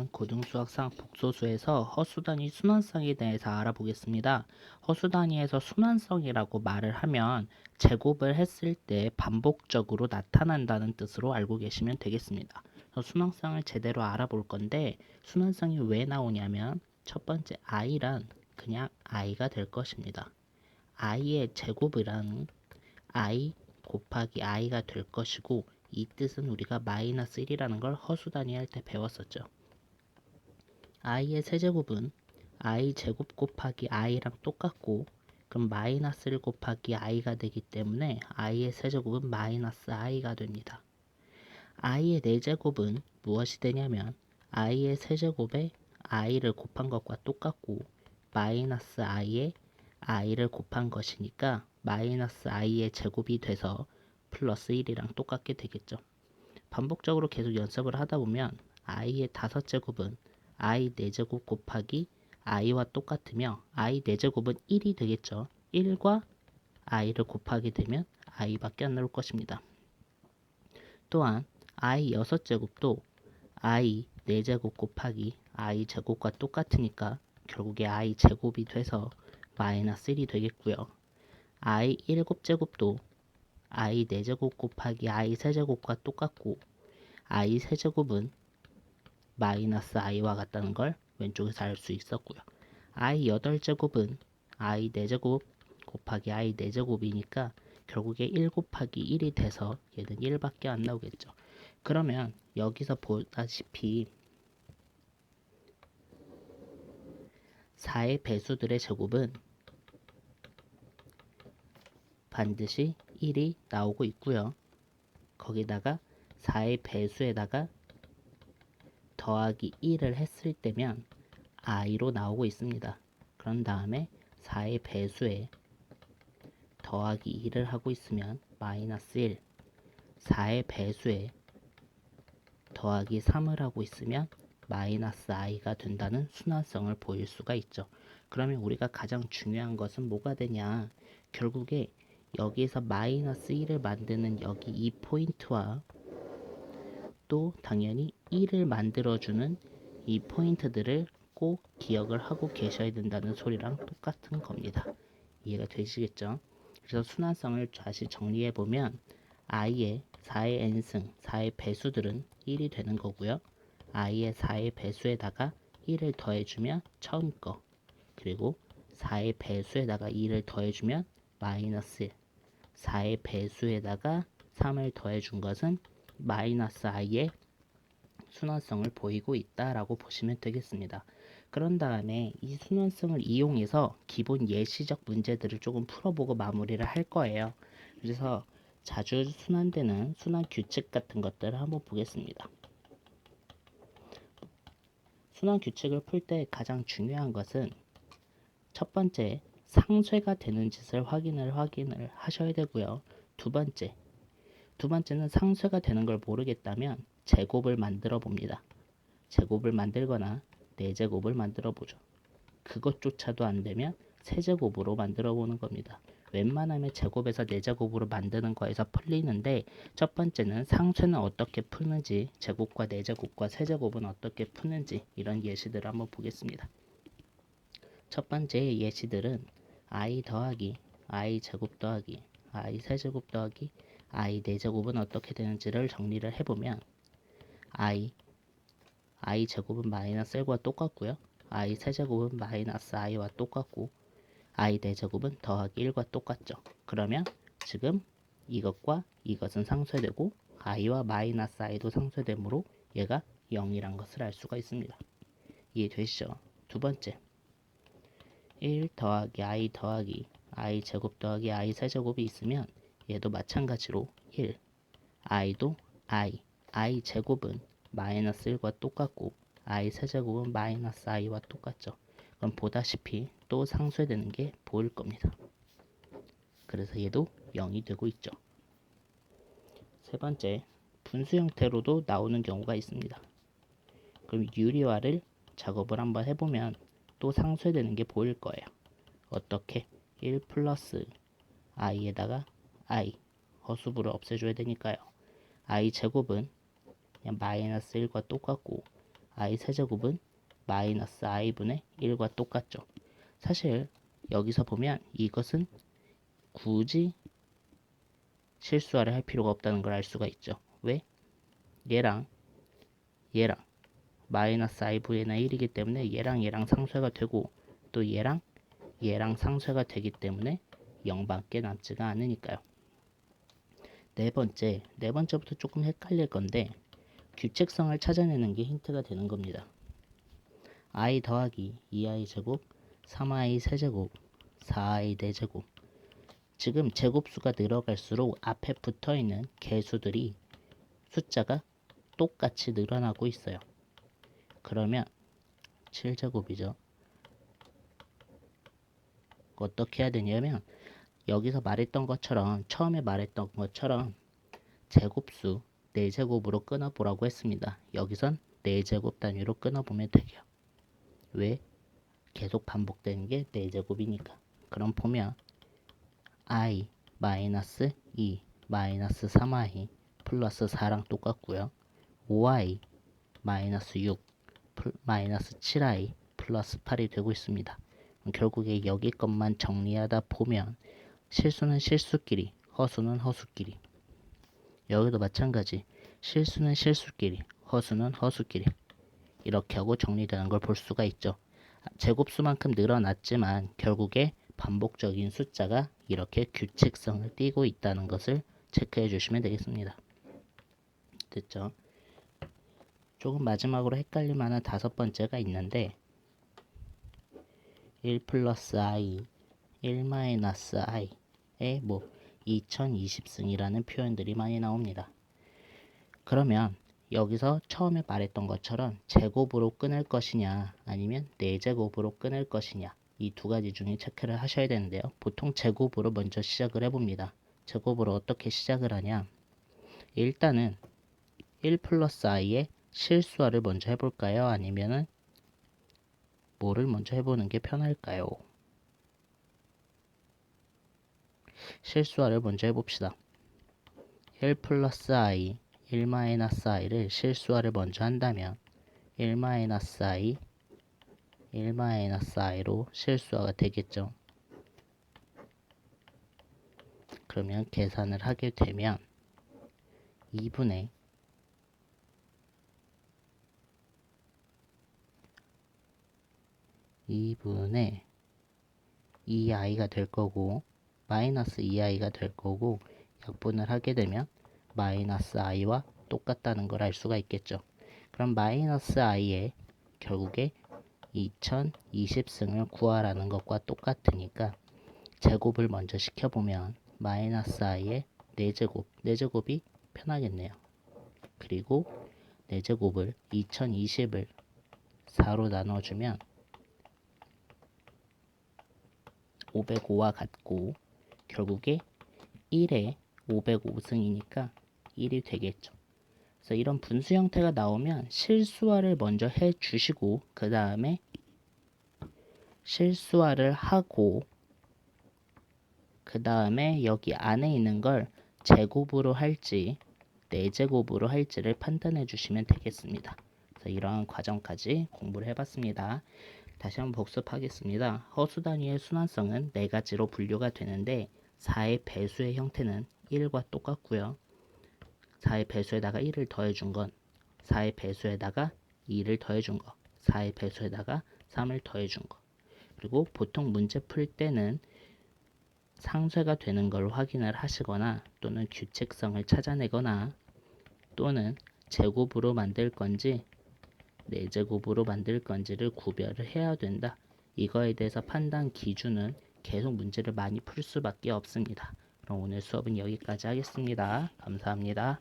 오늘은 고등수학상 복소수에서 허수단위 순환성에 대해서 알아보겠습니다. 허수단위에서 순환성이라고 말을 하면 제곱을 했을 때 반복적으로 나타난다는 뜻으로 알고 계시면 되겠습니다. 그래서 순환성을 제대로 알아볼 건데 순환성이 왜 나오냐면 첫 번째 i란 그냥 i가 될 것입니다. i의 제곱이란 i 곱하기 i가 될 것이고 이 뜻은 우리가 마이너스 1이라는 걸 허수단위 할 때 배웠었죠. i의 세제곱은 i 제곱 곱하기 i랑 똑같고 그럼 마이너스 1 곱하기 i가 되기 때문에 i의 세제곱은 마이너스 i가 됩니다. i의 4제곱은 무엇이 되냐면 i의 세제곱에 i를 곱한 것과 똑같고 마이너스 i에 i를 곱한 것이니까 마이너스 i의 제곱이 돼서 플러스 1이랑 똑같게 되겠죠. 반복적으로 계속 연습을 하다 보면 i의 5제곱은 i 4제곱 곱하기 i와 똑같으며 i 4제곱은 1이 되겠죠. 1과 i를 곱하게 되면 i밖에 안 나올 것입니다. 또한 i 6제곱도 i 4제곱 곱하기 i 제곱과 똑같으니까 결국에 i 제곱이 돼서 마이너스 1이 되겠고요. i 7제곱도 i 4제곱 곱하기 i 세제곱과 똑같고 i 세제곱은 마이너스 i와 같다는 걸 왼쪽에서 알 수 있었고요. i 8제곱은 i 4제곱 곱하기 i 4제곱이니까 결국에 1 곱하기 1이 돼서 얘는 1밖에 안 나오겠죠. 그러면 여기서 보다시피 4의 배수들의 제곱은 반드시 1이 나오고 있고요. 거기다가 4의 배수에다가 더하기 1을 했을 때면 i로 나오고 있습니다. 그런 다음에 4의 배수에 더하기 2를 하고 있으면 마이너스 1, 4의 배수에 더하기 3을 하고 있으면 마이너스 i가 된다는 순환성을 보일 수가 있죠. 그러면 우리가 가장 중요한 것은 뭐가 되냐? 결국에 여기에서 마이너스 1을 만드는 여기 이 포인트와 또 당연히 1을 만들어주는 이 포인트들을 꼭 기억을 하고 계셔야 된다는 소리랑 똑같은 겁니다. 이해가 되시겠죠? 그래서 순환성을 다시 정리해보면 i의 4의 n승, 4의 배수들은 1이 되는 거고요. i의 4의 배수에다가 1을 더해주면 처음 거, 그리고 4의 배수에다가 2를 더해주면 마이너스 1, 4의 배수에다가 3을 더해준 것은 마이너스 i의 순환성을 보이고 있다라고 보시면 되겠습니다. 그런 다음에 이 순환성을 이용해서 기본 예시적 문제들을 조금 풀어보고 마무리를 할 거예요. 그래서 자주 순환되는 순환 규칙 같은 것들을 한번 보겠습니다. 순환 규칙을 풀 때 가장 중요한 것은 첫 번째, 상쇄가 되는 짓을 확인을 하셔야 되고요. 두 번째는 상쇄가 되는 걸 모르겠다면 제곱을 만들어 봅니다. 제곱을 만들거나 4제곱을 만들어 보죠. 그것조차도 안 되면 세제곱으로 만들어 보는 겁니다. 웬만하면 제곱에서 4제곱으로 만드는 거에서 풀리는데 첫 번째는 상쇄는 어떻게 푸는지, 제곱과 4제곱과 세제곱은 어떻게 푸는지 이런 예시들을 한번 보겠습니다. 첫 번째 예시들은 i 더하기 i 제곱 더하기 i 세제곱 더하기 i 4제곱은 어떻게 되는지를 정리를 해보면 i 제곱은 마이너스 1과 똑같고요. i 세제곱은 마이너스 i와 똑같고 i 4제곱은 더하기 1과 똑같죠. 그러면 지금 이것과 이것은 상쇄되고 i와 마이너스 i도 상쇄되므로 얘가 0이란 것을 알 수가 있습니다. 이해되시죠? 두 번째 1 더하기 i 제곱 더하기 i 세제곱이 있으면 얘도 마찬가지로 1 i도 i 제곱은 마이너스 1과 똑같고 i 세제곱은 마이너스 i와 똑같죠. 그럼 보다시피 또 상쇄되는 게 보일 겁니다. 그래서 얘도 0이 되고 있죠. 세 번째, 분수 형태로도 나오는 경우가 있습니다. 그럼 유리화를 작업을 한번 해보면 또 상쇄되는 게 보일 거예요. 어떻게? 1 플러스 i에다가 i, 허수부를 없애줘야 되니까요. i 제곱은 그냥 마이너스 1과 똑같고 i 세제곱은 마이너스 i분의 1과 똑같죠. 사실 여기서 보면 이것은 굳이 실수화를 할 필요가 없다는 걸 알 수가 있죠. 왜? 얘랑 마이너스 i분의 1이기 때문에 얘랑 상쇄가 되고, 또 얘랑 상쇄가 되기 때문에 0밖에 남지가 않으니까요. 네 번째부터 조금 헷갈릴 건데 규칙성을 찾아내는 게 힌트가 되는 겁니다. i 더하기 2i 제곱, 3i 세제곱, 4i 4제곱. 지금 제곱수가 늘어갈수록 앞에 붙어있는 개수들이 숫자가 똑같이 늘어나고 있어요. 그러면 7제곱이죠. 어떻게 해야 되냐면 여기서 처음에 말했던 것처럼 제곱수 4제곱으로 끊어보라고 했습니다. 여기선 4제곱 단위로 끊어보면 되죠. 왜? 계속 반복되는 게 4제곱이니까. 그럼 보면 i 마이너스 2 마이너스 3i 플러스 4랑 똑같고요. 5i 마이너스 6 마이너스 7i 플러스 8이 되고 있습니다. 결국에 여기 것만 정리하다 보면 실수는 실수끼리, 허수는 허수끼리. 여기도 마찬가지. 실수는 실수끼리, 허수는 허수끼리. 이렇게 하고 정리되는 걸 볼 수가 있죠. 제곱수만큼 늘어났지만 결국에 반복적인 숫자가 이렇게 규칙성을 띠고 있다는 것을 체크해 주시면 되겠습니다. 됐죠? 조금 마지막으로 헷갈릴 만한 5번째가 있는데 1 플러스 i, 1 마이너스 i에 2020승이라는 표현들이 많이 나옵니다. 그러면 여기서 처음에 말했던 것처럼 제곱으로 끊을 것이냐 아니면 4제곱으로 끊을 것이냐, 이 두 가지 중에 체크를 하셔야 되는데요. 보통 제곱으로 먼저 시작을 해봅니다. 제곱으로 어떻게 시작을 하냐, 일단은 1 플러스 i의 실수화를 먼저 해볼까요? 아니면은 뭐를 먼저 해보는 게 편할까요? 실수화를 먼저 해봅시다. 1 플러스 i, 1 마이너스 i를 실수화를 먼저 한다면 1 마이너스 i, 1 마이너스 i로 실수화가 되겠죠. 그러면 계산을 하게 되면 2분의 2i가 될 거고 마이너스 2i가 될 거고, 약분을 하게 되면 마이너스 i와 똑같다는 걸 알 수가 있겠죠. 그럼 마이너스 i에 결국에 2020승을 구하라는 것과 똑같으니까 제곱을 먼저 시켜보면 마이너스 i의 4제곱, 4제곱이 편하겠네요. 그리고 4제곱을 2020을 4로 나눠주면 505와 같고, 결국에 1에 505승이니까 1이 되겠죠. 그래서 이런 분수 형태가 나오면 실수화를 먼저 해주시고 그 다음에 실수화를 하고 그 다음에 여기 안에 있는 걸 제곱으로 할지 4제곱으로 할지를 판단해 주시면 되겠습니다. 그래서 이러한 과정까지 공부를 해봤습니다. 다시 한번 복습하겠습니다. 허수 단위의 순환성은 4가지로 분류가 되는데 4의 배수의 형태는 1과 똑같고요. 4의 배수에다가 1을 더해준 건 4의 배수에다가 2를 더해준 거, 4의 배수에다가 3을 더해준 거. 그리고 보통 문제 풀 때는 상쇄가 되는 걸 확인을 하시거나 또는 규칙성을 찾아내거나 또는 제곱으로 만들 건지 4제곱으로 만들 건지를 구별을 해야 된다. 이거에 대해서 판단 기준은 계속 문제를 많이 풀 수밖에 없습니다. 그럼 오늘 수업은 여기까지 하겠습니다. 감사합니다.